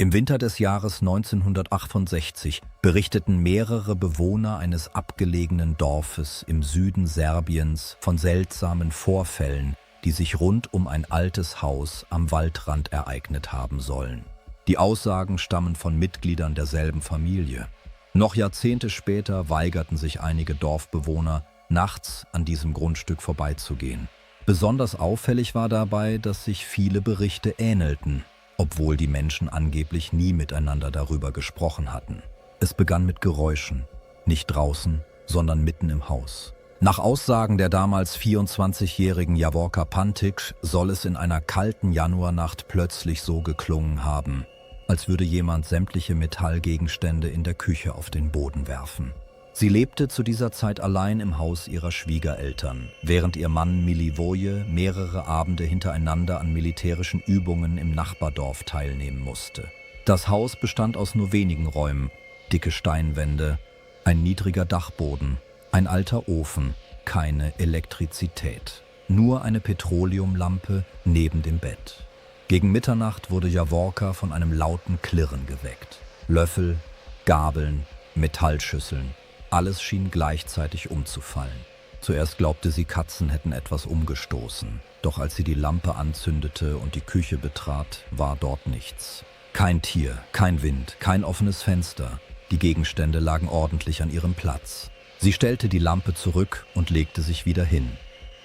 Im Winter des Jahres 1968 berichteten mehrere Bewohner eines abgelegenen Dorfes im Süden Serbiens von seltsamen Vorfällen, die sich rund um ein altes Haus am Waldrand ereignet haben sollen. Die Aussagen stammen von Mitgliedern derselben Familie. Noch Jahrzehnte später weigerten sich einige Dorfbewohner, nachts an diesem Grundstück vorbeizugehen. Besonders auffällig war dabei, dass sich viele Berichte ähnelten, obwohl die Menschen angeblich nie miteinander darüber gesprochen hatten. Es begann mit Geräuschen, nicht draußen, sondern mitten im Haus. Nach Aussagen der damals 24-jährigen Javorka Pantic soll es in einer kalten Januarnacht plötzlich so geklungen haben, als würde jemand sämtliche Metallgegenstände in der Küche auf den Boden werfen. Sie lebte zu dieser Zeit allein im Haus ihrer Schwiegereltern, während ihr Mann Milivoje mehrere Abende hintereinander an militärischen Übungen im Nachbardorf teilnehmen musste. Das Haus bestand aus nur wenigen Räumen, dicke Steinwände, ein niedriger Dachboden, ein alter Ofen, keine Elektrizität, nur eine Petroleumlampe neben dem Bett. Gegen Mitternacht wurde Javorka von einem lauten Klirren geweckt. Löffel, Gabeln, Metallschüsseln, alles schien gleichzeitig umzufallen. Zuerst glaubte sie, Katzen hätten etwas umgestoßen, doch als sie die Lampe anzündete und die Küche betrat, war dort nichts. Kein Tier, kein Wind, kein offenes Fenster. Die Gegenstände lagen ordentlich an ihrem Platz. Sie stellte die Lampe zurück und legte sich wieder hin.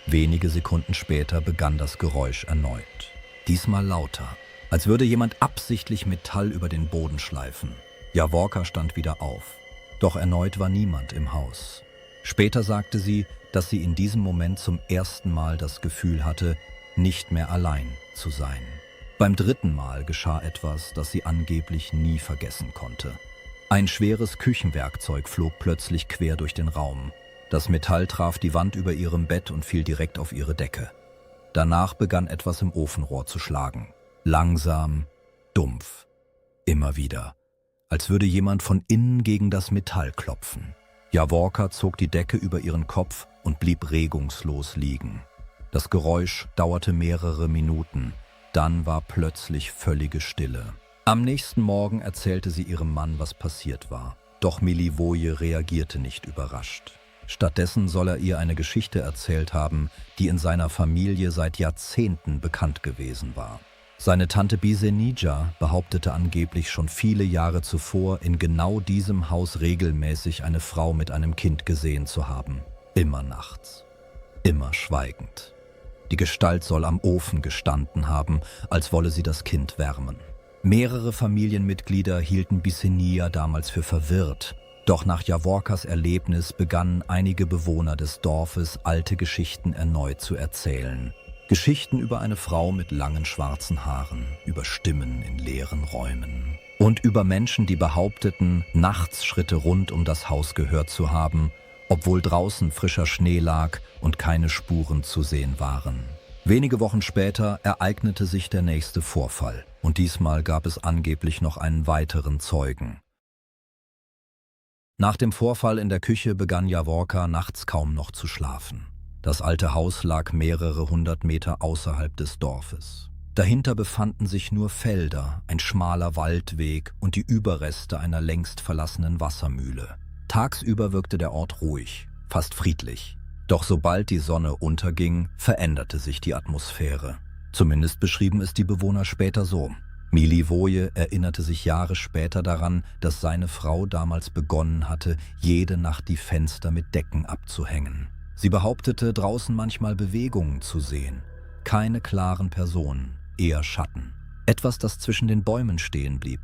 Wenige Sekunden später begann das Geräusch erneut. Diesmal lauter, als würde jemand absichtlich Metall über den Boden schleifen. Javorka stand wieder auf. Doch erneut war niemand im Haus. Später sagte sie, dass sie in diesem Moment zum ersten Mal das Gefühl hatte, nicht mehr allein zu sein. Beim dritten Mal geschah etwas, das sie angeblich nie vergessen konnte. Ein schweres Küchenwerkzeug flog plötzlich quer durch den Raum. Das Metall traf die Wand über ihrem Bett und fiel direkt auf ihre Decke. Danach begann etwas im Ofenrohr zu schlagen. Langsam, dumpf, immer wieder. Als würde jemand von innen gegen das Metall klopfen. Javorka zog die Decke über ihren Kopf und blieb regungslos liegen. Das Geräusch dauerte mehrere Minuten, dann war plötzlich völlige Stille. Am nächsten Morgen erzählte sie ihrem Mann, was passiert war. Doch Milivoje reagierte nicht überrascht. Stattdessen soll er ihr eine Geschichte erzählt haben, die in seiner Familie seit Jahrzehnten bekannt gewesen war. Seine Tante Bisenija behauptete angeblich schon viele Jahre zuvor, in genau diesem Haus regelmäßig eine Frau mit einem Kind gesehen zu haben. Immer nachts. Immer schweigend. Die Gestalt soll am Ofen gestanden haben, als wolle sie das Kind wärmen. Mehrere Familienmitglieder hielten Bisenija damals für verwirrt. Doch nach Javorkas Erlebnis begannen einige Bewohner des Dorfes, alte Geschichten erneut zu erzählen. Geschichten über eine Frau mit langen schwarzen Haaren, über Stimmen in leeren Räumen und über Menschen, die behaupteten, nachts Schritte rund um das Haus gehört zu haben, obwohl draußen frischer Schnee lag und keine Spuren zu sehen waren. Wenige Wochen später ereignete sich der nächste Vorfall und diesmal gab es angeblich noch einen weiteren Zeugen. Nach dem Vorfall in der Küche begann Javorka nachts kaum noch zu schlafen. Das alte Haus lag mehrere hundert Meter außerhalb des Dorfes. Dahinter befanden sich nur Felder, ein schmaler Waldweg und die Überreste einer längst verlassenen Wassermühle. Tagsüber wirkte der Ort ruhig, fast friedlich. Doch sobald die Sonne unterging, veränderte sich die Atmosphäre. Zumindest beschrieben es die Bewohner später so. Milivoje erinnerte sich Jahre später daran, dass seine Frau damals begonnen hatte, jede Nacht die Fenster mit Decken abzuhängen. Sie behauptete, draußen manchmal Bewegungen zu sehen. Keine klaren Personen, eher Schatten. Etwas, das zwischen den Bäumen stehen blieb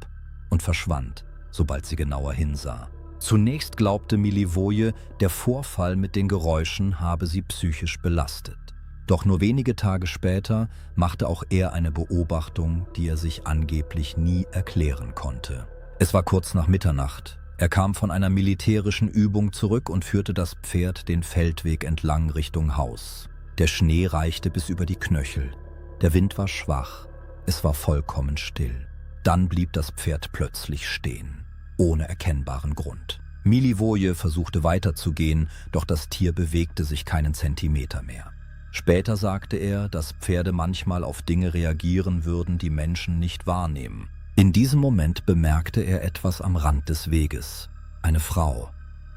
und verschwand, sobald sie genauer hinsah. Zunächst glaubte Milivoje, der Vorfall mit den Geräuschen habe sie psychisch belastet. Doch nur wenige Tage später machte auch er eine Beobachtung, die er sich angeblich nie erklären konnte. Es war kurz nach Mitternacht. Er kam von einer militärischen Übung zurück und führte das Pferd den Feldweg entlang Richtung Haus. Der Schnee reichte bis über die Knöchel. Der Wind war schwach. Es war vollkommen still. Dann blieb das Pferd plötzlich stehen, ohne erkennbaren Grund. Milivoje versuchte weiterzugehen, doch das Tier bewegte sich keinen Zentimeter mehr. Später sagte er, dass Pferde manchmal auf Dinge reagieren würden, die Menschen nicht wahrnehmen. In diesem Moment bemerkte er etwas am Rand des Weges. Eine Frau,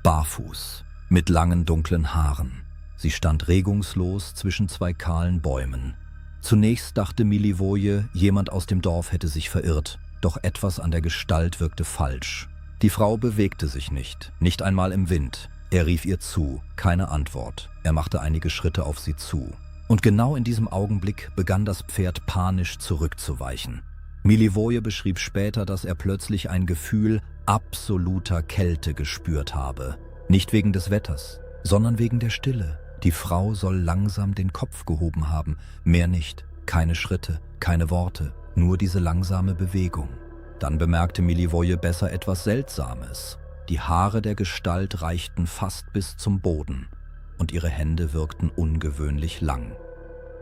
barfuß, mit langen dunklen Haaren. Sie stand regungslos zwischen zwei kahlen Bäumen. Zunächst dachte Milivoje, jemand aus dem Dorf hätte sich verirrt, doch etwas an der Gestalt wirkte falsch. Die Frau bewegte sich nicht, nicht einmal im Wind. Er rief ihr zu, keine Antwort. Er machte einige Schritte auf sie zu. Und genau in diesem Augenblick begann das Pferd panisch zurückzuweichen. Milivoje beschrieb später, dass er plötzlich ein Gefühl absoluter Kälte gespürt habe. Nicht wegen des Wetters, sondern wegen der Stille. Die Frau soll langsam den Kopf gehoben haben, mehr nicht. Keine Schritte, keine Worte, nur diese langsame Bewegung. Dann bemerkte Milivoje besser etwas Seltsames. Die Haare der Gestalt reichten fast bis zum Boden und ihre Hände wirkten ungewöhnlich lang.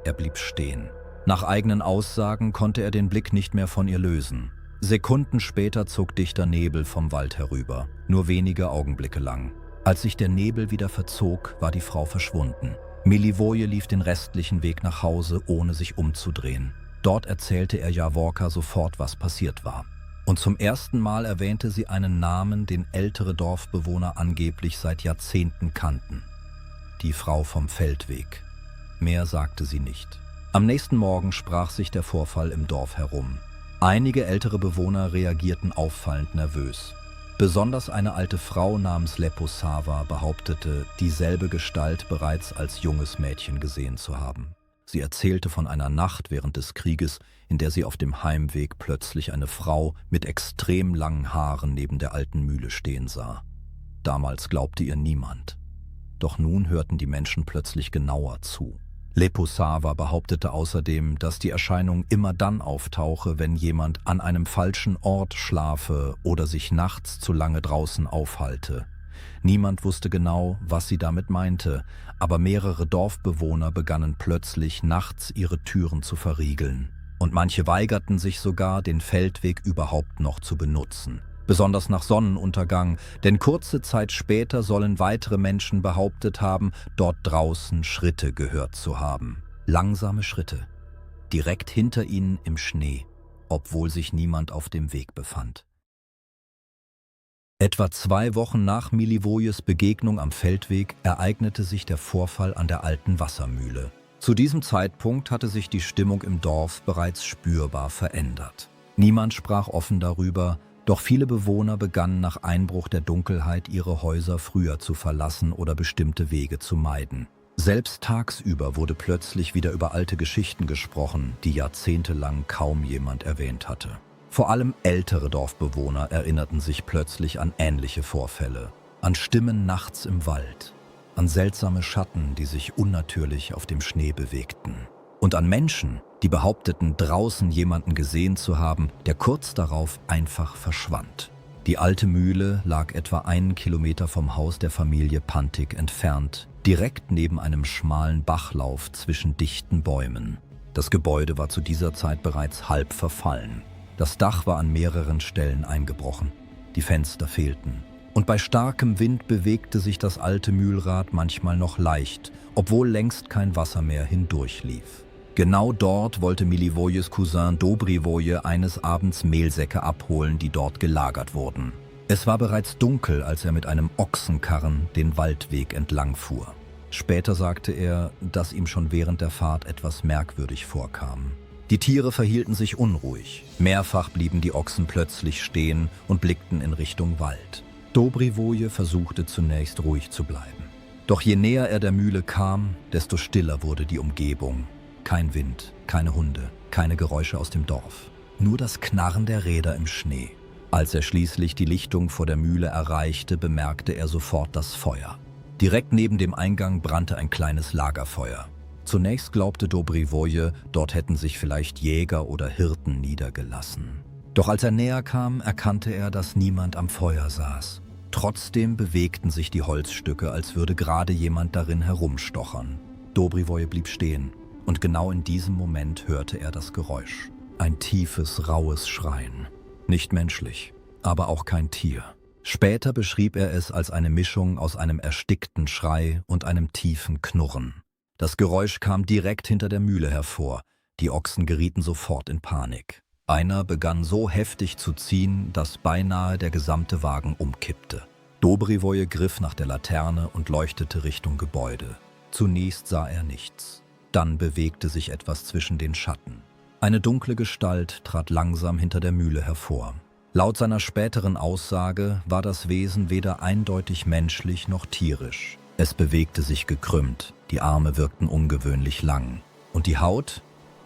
Er blieb stehen. Nach eigenen Aussagen konnte er den Blick nicht mehr von ihr lösen. Sekunden später zog dichter Nebel vom Wald herüber, nur wenige Augenblicke lang. Als sich der Nebel wieder verzog, war die Frau verschwunden. Milivoje lief den restlichen Weg nach Hause, ohne sich umzudrehen. Dort erzählte er Jaworka sofort, was passiert war. Und zum ersten Mal erwähnte sie einen Namen, den ältere Dorfbewohner angeblich seit Jahrzehnten kannten. Die Frau vom Feldweg. Mehr sagte sie nicht. Am nächsten Morgen sprach sich der Vorfall im Dorf herum. Einige ältere Bewohner reagierten auffallend nervös. Besonders eine alte Frau namens Leposava behauptete, dieselbe Gestalt bereits als junges Mädchen gesehen zu haben. Sie erzählte von einer Nacht während des Krieges, in der sie auf dem Heimweg plötzlich eine Frau mit extrem langen Haaren neben der alten Mühle stehen sah. Damals glaubte ihr niemand. Doch nun hörten die Menschen plötzlich genauer zu. Leposava behauptete außerdem, dass die Erscheinung immer dann auftauche, wenn jemand an einem falschen Ort schlafe oder sich nachts zu lange draußen aufhalte. Niemand wusste genau, was sie damit meinte, aber mehrere Dorfbewohner begannen plötzlich nachts ihre Türen zu verriegeln. Und manche weigerten sich sogar, den Feldweg überhaupt noch zu benutzen. Besonders nach Sonnenuntergang, denn kurze Zeit später sollen weitere Menschen behauptet haben, dort draußen Schritte gehört zu haben. Langsame Schritte, direkt hinter ihnen im Schnee, obwohl sich niemand auf dem Weg befand. Etwa 2 Wochen nach Milivojes Begegnung am Feldweg ereignete sich der Vorfall an der alten Wassermühle. Zu diesem Zeitpunkt hatte sich die Stimmung im Dorf bereits spürbar verändert. Niemand sprach offen darüber, doch viele Bewohner begannen nach Einbruch der Dunkelheit ihre Häuser früher zu verlassen oder bestimmte Wege zu meiden. Selbst tagsüber wurde plötzlich wieder über alte Geschichten gesprochen, die jahrzehntelang kaum jemand erwähnt hatte. Vor allem ältere Dorfbewohner erinnerten sich plötzlich an ähnliche Vorfälle, an Stimmen nachts im Wald, an seltsame Schatten, die sich unnatürlich auf dem Schnee bewegten und an Menschen, die behaupteten, draußen jemanden gesehen zu haben, der kurz darauf einfach verschwand. Die alte Mühle lag etwa 1 Kilometer vom Haus der Familie Pantik entfernt, direkt neben einem schmalen Bachlauf zwischen dichten Bäumen. Das Gebäude war zu dieser Zeit bereits halb verfallen. Das Dach war an mehreren Stellen eingebrochen. Die Fenster fehlten. Und bei starkem Wind bewegte sich das alte Mühlrad manchmal noch leicht, obwohl längst kein Wasser mehr hindurchlief. Genau dort wollte Milivojes Cousin Dobrivoje eines Abends Mehlsäcke abholen, die dort gelagert wurden. Es war bereits dunkel, als er mit einem Ochsenkarren den Waldweg entlang fuhr. Später sagte er, dass ihm schon während der Fahrt etwas merkwürdig vorkam. Die Tiere verhielten sich unruhig. Mehrfach blieben die Ochsen plötzlich stehen und blickten in Richtung Wald. Dobrivoje versuchte zunächst ruhig zu bleiben. Doch je näher er der Mühle kam, desto stiller wurde die Umgebung. Kein Wind, keine Hunde, keine Geräusche aus dem Dorf. Nur das Knarren der Räder im Schnee. Als er schließlich die Lichtung vor der Mühle erreichte, bemerkte er sofort das Feuer. Direkt neben dem Eingang brannte ein kleines Lagerfeuer. Zunächst glaubte Dobrivoje, dort hätten sich vielleicht Jäger oder Hirten niedergelassen. Doch als er näher kam, erkannte er, dass niemand am Feuer saß. Trotzdem bewegten sich die Holzstücke, als würde gerade jemand darin herumstochern. Dobrivoje blieb stehen. Und genau in diesem Moment hörte er das Geräusch. Ein tiefes, raues Schreien. Nicht menschlich, aber auch kein Tier. Später beschrieb er es als eine Mischung aus einem erstickten Schrei und einem tiefen Knurren. Das Geräusch kam direkt hinter der Mühle hervor. Die Ochsen gerieten sofort in Panik. Einer begann so heftig zu ziehen, dass beinahe der gesamte Wagen umkippte. Dobrivoje griff nach der Laterne und leuchtete Richtung Gebäude. Zunächst sah er nichts. Dann bewegte sich etwas zwischen den Schatten. Eine dunkle Gestalt trat langsam hinter der Mühle hervor. Laut seiner späteren Aussage war das Wesen weder eindeutig menschlich noch tierisch. Es bewegte sich gekrümmt, die Arme wirkten ungewöhnlich lang. Und die Haut,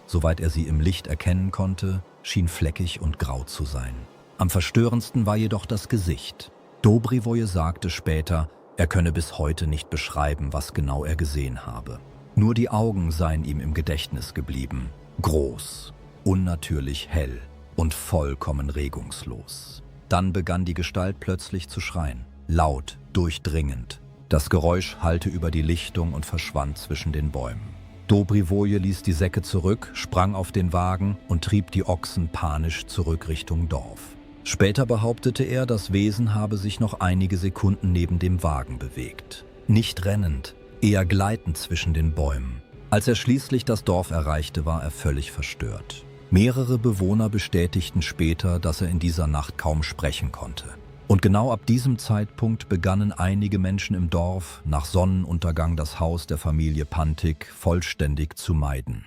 soweit er sie im Licht erkennen konnte, schien fleckig und grau zu sein. Am verstörendsten war jedoch das Gesicht. Dobrivoje sagte später, er könne bis heute nicht beschreiben, was genau er gesehen habe. Nur die Augen seien ihm im Gedächtnis geblieben. Groß, unnatürlich hell und vollkommen regungslos. Dann begann die Gestalt plötzlich zu schreien. Laut, durchdringend. Das Geräusch hallte über die Lichtung und verschwand zwischen den Bäumen. Dobrivoje ließ die Säcke zurück, sprang auf den Wagen und trieb die Ochsen panisch zurück Richtung Dorf. Später behauptete er, das Wesen habe sich noch einige Sekunden neben dem Wagen bewegt. Nicht rennend, eher gleitend zwischen den Bäumen. Als er schließlich das Dorf erreichte, war er völlig verstört. Mehrere Bewohner bestätigten später, dass er in dieser Nacht kaum sprechen konnte. Und genau ab diesem Zeitpunkt begannen einige Menschen im Dorf, nach Sonnenuntergang das Haus der Familie Pantic vollständig zu meiden.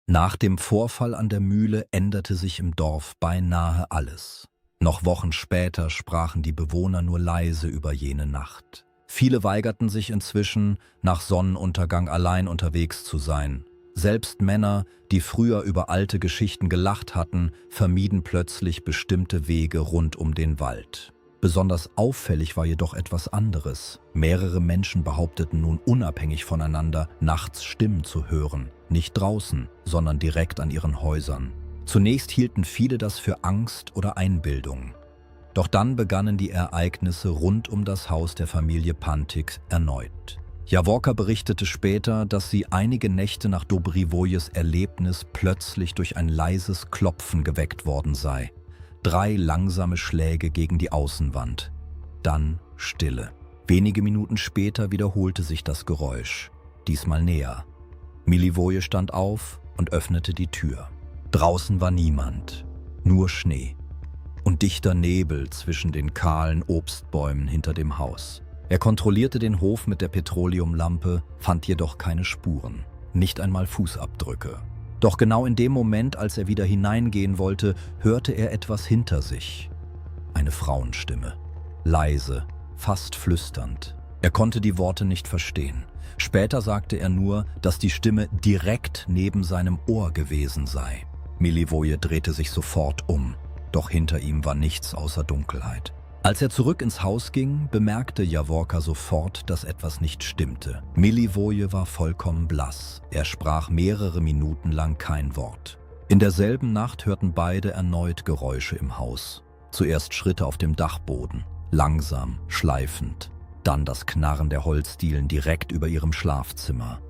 Nach dem Vorfall an der Mühle änderte sich im Dorf beinahe alles. Noch Wochen später sprachen die Bewohner nur leise über jene Nacht. Viele weigerten sich inzwischen, nach Sonnenuntergang allein unterwegs zu sein. Selbst Männer, die früher über alte Geschichten gelacht hatten, vermieden plötzlich bestimmte Wege rund um den Wald. Besonders auffällig war jedoch etwas anderes. Mehrere Menschen behaupteten nun unabhängig voneinander, nachts Stimmen zu hören. Nicht draußen, sondern direkt an ihren Häusern. Zunächst hielten viele das für Angst oder Einbildung. Doch dann begannen die Ereignisse rund um das Haus der Familie Pantic erneut. Jaworka berichtete später, dass sie einige Nächte nach Dobrivojes Erlebnis plötzlich durch ein leises Klopfen geweckt worden sei. 3 langsame Schläge gegen die Außenwand. Dann Stille. Wenige Minuten später wiederholte sich das Geräusch, diesmal näher. Milivoje stand auf und öffnete die Tür. Draußen war niemand, nur Schnee und dichter Nebel zwischen den kahlen Obstbäumen hinter dem Haus. Er kontrollierte den Hof mit der Petroleumlampe, fand jedoch keine Spuren, nicht einmal Fußabdrücke. Doch genau in dem Moment, als er wieder hineingehen wollte, hörte er etwas hinter sich. Eine Frauenstimme, leise, fast flüsternd. Er konnte die Worte nicht verstehen. Später sagte er nur, dass die Stimme direkt neben seinem Ohr gewesen sei. Milivoje drehte sich sofort um, doch hinter ihm war nichts außer Dunkelheit. Als er zurück ins Haus ging, bemerkte Jaworka sofort, dass etwas nicht stimmte. Milivoje war vollkommen blass. Er sprach mehrere Minuten lang kein Wort. In derselben Nacht hörten beide erneut Geräusche im Haus. Zuerst Schritte auf dem Dachboden, langsam, schleifend. Dann das Knarren der Holzdielen direkt über ihrem Schlafzimmer.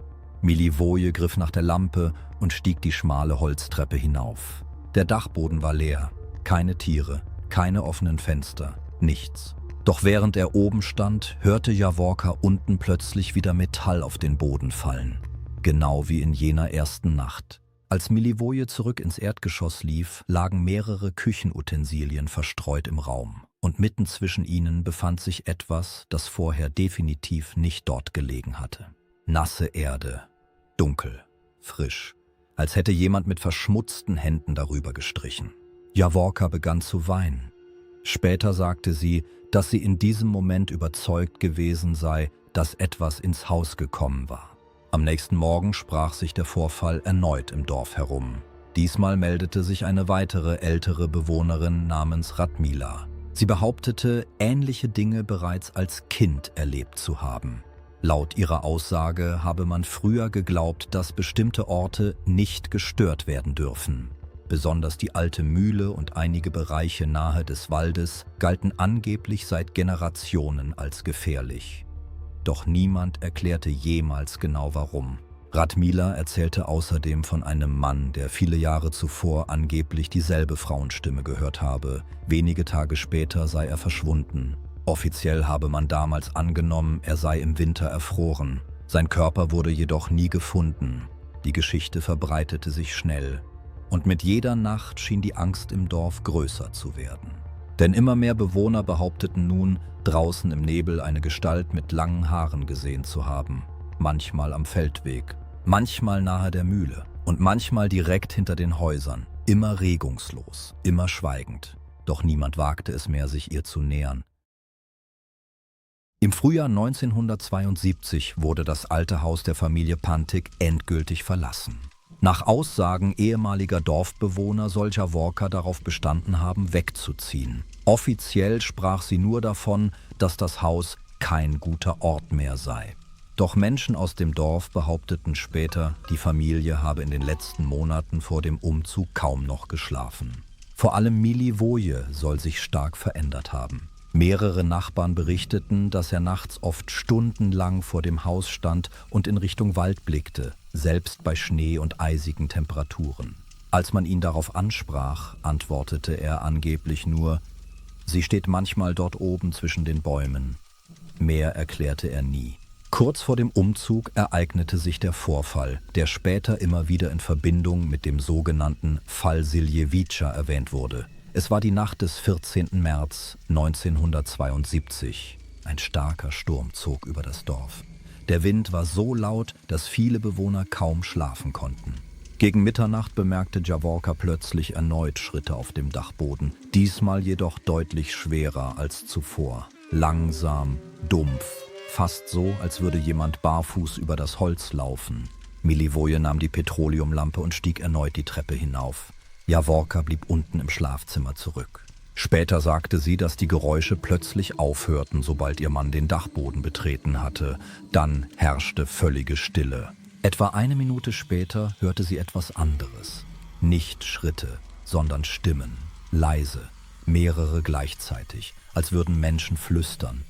Milivoje griff nach der Lampe und stieg die schmale Holztreppe hinauf. Der Dachboden war leer. Keine Tiere, keine offenen Fenster. Nichts. Doch während er oben stand, hörte Jaworka unten plötzlich wieder Metall auf den Boden fallen. Genau wie in jener ersten Nacht. Als Milivoje zurück ins Erdgeschoss lief, lagen mehrere Küchenutensilien verstreut im Raum. Und mitten zwischen ihnen befand sich etwas, das vorher definitiv nicht dort gelegen hatte. Nasse Erde. Dunkel. Frisch. Als hätte jemand mit verschmutzten Händen darüber gestrichen. Jaworka begann zu weinen. Später sagte sie, dass sie in diesem Moment überzeugt gewesen sei, dass etwas ins Haus gekommen war. Am nächsten Morgen sprach sich der Vorfall erneut im Dorf herum. Diesmal meldete sich eine weitere ältere Bewohnerin namens Radmila. Sie behauptete, ähnliche Dinge bereits als Kind erlebt zu haben. Laut ihrer Aussage habe man früher geglaubt, dass bestimmte Orte nicht gestört werden dürfen. Besonders die alte Mühle und einige Bereiche nahe des Waldes galten angeblich seit Generationen als gefährlich. Doch niemand erklärte jemals genau warum. Radmila erzählte außerdem von einem Mann, der viele Jahre zuvor angeblich dieselbe Frauenstimme gehört habe. Wenige Tage später sei er verschwunden. Offiziell habe man damals angenommen, er sei im Winter erfroren. Sein Körper wurde jedoch nie gefunden. Die Geschichte verbreitete sich schnell. Und mit jeder Nacht schien die Angst im Dorf größer zu werden. Denn immer mehr Bewohner behaupteten nun, draußen im Nebel eine Gestalt mit langen Haaren gesehen zu haben. Manchmal am Feldweg, manchmal nahe der Mühle und manchmal direkt hinter den Häusern. Immer regungslos, immer schweigend. Doch niemand wagte es mehr, sich ihr zu nähern. Im Frühjahr 1972 wurde das alte Haus der Familie Pantic endgültig verlassen. Nach Aussagen ehemaliger Dorfbewohner soll Jaworka darauf bestanden haben, wegzuziehen. Offiziell sprach sie nur davon, dass das Haus kein guter Ort mehr sei. Doch Menschen aus dem Dorf behaupteten später, die Familie habe in den letzten Monaten vor dem Umzug kaum noch geschlafen. Vor allem Milivoje soll sich stark verändert haben. Mehrere Nachbarn berichteten, dass er nachts oft stundenlang vor dem Haus stand und in Richtung Wald blickte, selbst bei Schnee und eisigen Temperaturen. Als man ihn darauf ansprach, antwortete er angeblich nur: „Sie steht manchmal dort oben zwischen den Bäumen." Mehr erklärte er nie. Kurz vor dem Umzug ereignete sich der Vorfall, der später immer wieder in Verbindung mit dem sogenannten Fall Siljevica erwähnt wurde. Es war die Nacht des 14. März 1972. Ein starker Sturm zog über das Dorf. Der Wind war so laut, dass viele Bewohner kaum schlafen konnten. Gegen Mitternacht bemerkte Jaworka plötzlich erneut Schritte auf dem Dachboden, diesmal jedoch deutlich schwerer als zuvor. Langsam, dumpf, fast so, als würde jemand barfuß über das Holz laufen. Milivoje nahm die Petroleumlampe und stieg erneut die Treppe hinauf. Jaworka blieb unten im Schlafzimmer zurück. Später sagte sie, dass die Geräusche plötzlich aufhörten, sobald ihr Mann den Dachboden betreten hatte. Dann herrschte völlige Stille. Etwa eine Minute später hörte sie etwas anderes. Nicht Schritte, sondern Stimmen, leise, mehrere gleichzeitig, als würden Menschen flüstern.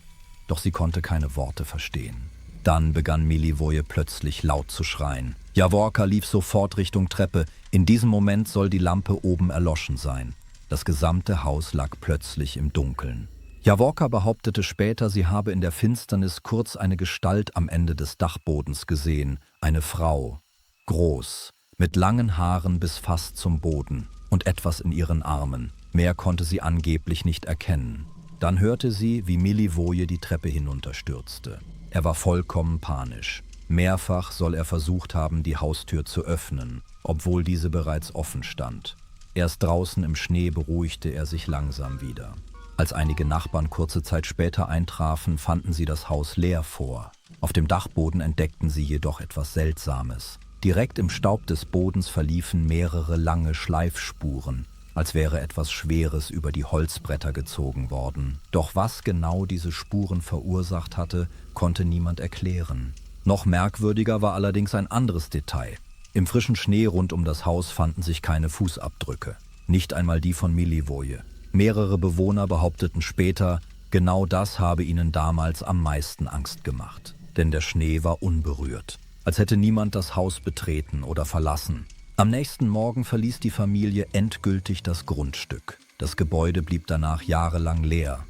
Doch sie konnte keine Worte verstehen. Dann begann Milivoje plötzlich laut zu schreien. Jaworka lief sofort Richtung Treppe. In diesem Moment soll die Lampe oben erloschen sein. Das gesamte Haus lag plötzlich im Dunkeln. Jaworka behauptete später, sie habe in der Finsternis kurz eine Gestalt am Ende des Dachbodens gesehen. Eine Frau, groß, mit langen Haaren bis fast zum Boden und etwas in ihren Armen. Mehr konnte sie angeblich nicht erkennen. Dann hörte sie, wie Milivoje die Treppe hinunterstürzte. Er war vollkommen panisch. Mehrfach soll er versucht haben, die Haustür zu öffnen, obwohl diese bereits offen stand. Erst draußen im Schnee beruhigte er sich langsam wieder. Als einige Nachbarn kurze Zeit später eintrafen, fanden sie das Haus leer vor. Auf dem Dachboden entdeckten sie jedoch etwas Seltsames. Direkt im Staub des Bodens verliefen mehrere lange Schleifspuren, als wäre etwas Schweres über die Holzbretter gezogen worden. Doch was genau diese Spuren verursacht hatte, konnte niemand erklären. Noch merkwürdiger war allerdings ein anderes Detail. Im frischen Schnee rund um das Haus fanden sich keine Fußabdrücke, nicht einmal die von Milivoje. Mehrere Bewohner behaupteten später, genau das habe ihnen damals am meisten Angst gemacht. Denn der Schnee war unberührt, als hätte niemand das Haus betreten oder verlassen. Am nächsten Morgen verließ die Familie endgültig das Grundstück. Das Gebäude blieb danach jahrelang leer.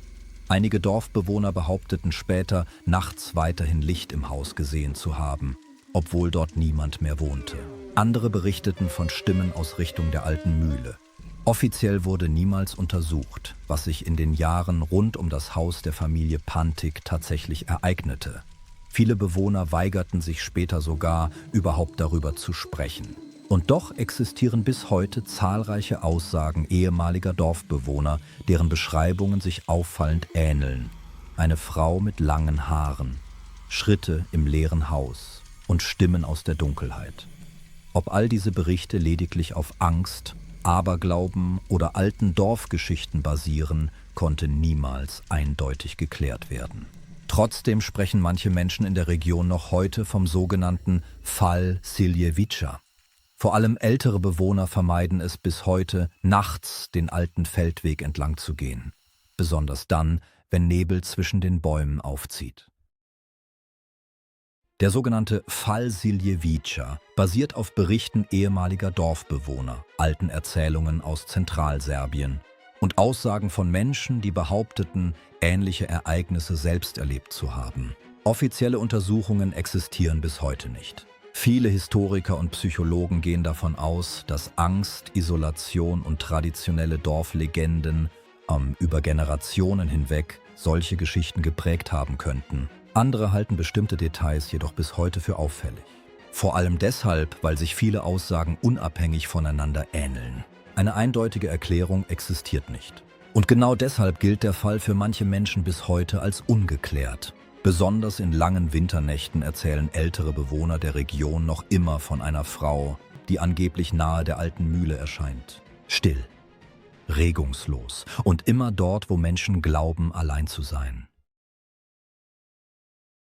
Einige Dorfbewohner behaupteten später, nachts weiterhin Licht im Haus gesehen zu haben, obwohl dort niemand mehr wohnte. Andere berichteten von Stimmen aus Richtung der alten Mühle. Offiziell wurde niemals untersucht, was sich in den Jahren rund um das Haus der Familie Pantic tatsächlich ereignete. Viele Bewohner weigerten sich später sogar, überhaupt darüber zu sprechen. Und doch existieren bis heute zahlreiche Aussagen ehemaliger Dorfbewohner, deren Beschreibungen sich auffallend ähneln. Eine Frau mit langen Haaren, Schritte im leeren Haus und Stimmen aus der Dunkelheit. Ob all diese Berichte lediglich auf Angst, Aberglauben oder alten Dorfgeschichten basieren, konnte niemals eindeutig geklärt werden. Trotzdem sprechen manche Menschen in der Region noch heute vom sogenannten Fall Siljevica. Vor allem ältere Bewohner vermeiden es bis heute, nachts den alten Feldweg entlang zu gehen. Besonders dann, wenn Nebel zwischen den Bäumen aufzieht. Der sogenannte Fall Siljevica basiert auf Berichten ehemaliger Dorfbewohner, alten Erzählungen aus Zentralserbien und Aussagen von Menschen, die behaupteten, ähnliche Ereignisse selbst erlebt zu haben. Offizielle Untersuchungen existieren bis heute nicht. Viele Historiker und Psychologen gehen davon aus, dass Angst, Isolation und traditionelle Dorflegenden über Generationen hinweg solche Geschichten geprägt haben könnten. Andere halten bestimmte Details jedoch bis heute für auffällig. Vor allem deshalb, weil sich viele Aussagen unabhängig voneinander ähneln. Eine eindeutige Erklärung existiert nicht. Und genau deshalb gilt der Fall für manche Menschen bis heute als ungeklärt. Besonders in langen Winternächten erzählen ältere Bewohner der Region noch immer von einer Frau, die angeblich nahe der alten Mühle erscheint. Still, regungslos und immer dort, wo Menschen glauben, allein zu sein.